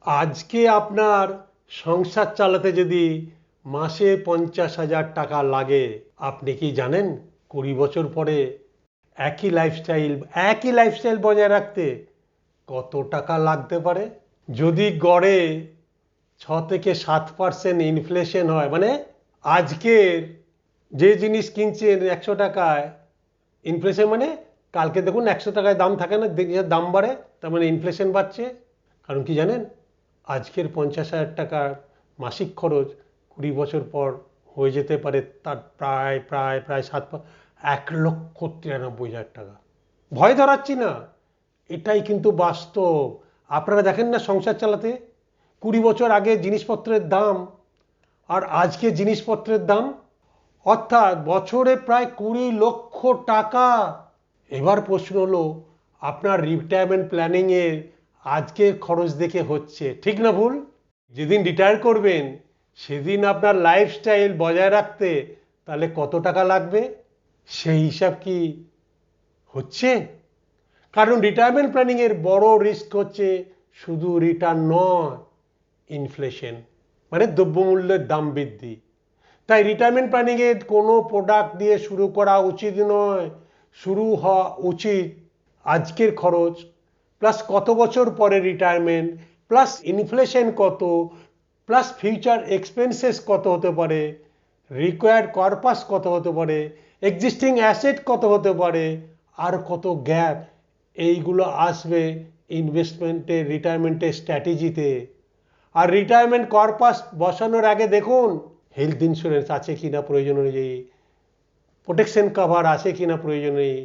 আজকে আপনার সংসার চালাতে যদি মাসে 50,000 টাকা লাগে, আপনি কি জানেন 20 বছর পরে একই লাইফস্টাইল বজায় রাখতে কত টাকা লাগতে পারে? যদি গড়ে 6 থেকে 7% ইনফ্লেশন হয়, মানে আজকের যে জিনিস কিনছেন 100 টাকায়, ইনফ্লেশন মানে কালকে দেখুন 100 টাকায় দাম থাকে না, দাম বাড়ে, তার মানে ইনফ্লেশন বাড়ছে। কারণ কি জানেন, আজকের 50,000 টাকার মাসিক খরচ 20 বছর পর হয়ে যেতে পারে তার প্রায় প্রায় প্রায় 1,93,500 টাকা। ভয় ধরাচ্ছি না, এটাই কিন্তু বাস্তব। আপনারা দেখেন না সংসার চালাতে 20 বছর আগে জিনিসপত্রের দাম আর আজকে জিনিসপত্রের দাম, অর্থাৎ বছরে প্রায় 20 লক্ষ টাকা। এবার প্রশ্ন হলো, আপনার রিটায়ারমেন্ট প্ল্যানিংয়ের আজকের খরচ দেখে হচ্ছে ঠিক না ভুল? যেদিন রিটায়ার করবেন সেদিন আপনার লাইফস্টাইল বজায় রাখতে তাহলে কত টাকা লাগবে, সেই হিসাব কি হচ্ছে? কারণ রিটায়ারমেন্ট প্ল্যানিংয়ের বড় রিস্ক হচ্ছে শুধু রিটার্ন নয়, ইনফ্লেশন, মানে দ্রব্যমূল্যের দাম বৃদ্ধি। তাই রিটায়ারমেন্ট প্ল্যানিংয়ে কোনো প্রোডাক্ট দিয়ে শুরু করা উচিত নয়। শুরু হওয়া উচিত আজকের খরচ প্লাস কত বছর পরে রিটায়ারমেন্ট, প্লাস ইনফ্লেশন কত, প্লাস ফিউচার এক্সপেন্সেস কত হতে পারে, রিকোয়ার্ড কর্পাস কত হতে পারে, এক্সিস্টিং অ্যাসেট কত হতে পারে, আর কত গ্যাপ, এইগুলো আসবে ইনভেস্টমেন্টের রিটায়ারমেন্টের স্ট্র্যাটেজিতে। আর রিটায়ারমেন্ট কর্পাস বসানোর আগে দেখুন হেলথ ইন্স্যুরেন্স আছে কিনা প্রয়োজন অনুযায়ী, প্রোটেকশন কভার আছে কিনা প্রয়োজন অনুযায়ী,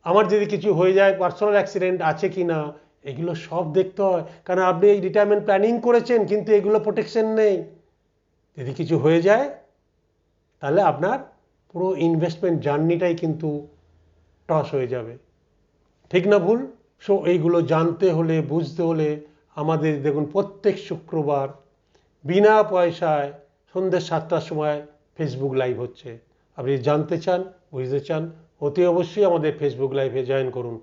আমার যদি কিছু হয়ে যায় পার্সোনাল অ্যাক্সিডেন্ট আছে কিনা, এগুলো সব দেখতে হয়। কারণ আপনি এই রিটায়ারমেন্ট প্ল্যানিং করেছেন কিন্তু এগুলো প্রোটেকশন নেই, যদি কিছু হয়ে যায় তাহলে আপনার পুরো ইনভেস্টমেন্ট জার্নিটাই কিন্তু টস হয়ে যাবে। ঠিক না ভুল? সো এইগুলো জানতে হলে বুঝতে হলে আমাদের দেখুন প্রত্যেক শুক্রবার বিনা পয়সায় সন্ধ্যে 7টার সময় ফেসবুক লাইভ হচ্ছে। আপনি জানতে চান, বুঝতে চান, অতি অবশ্যই আমাদের ফেসবুক লাইভে জয়েন করুন।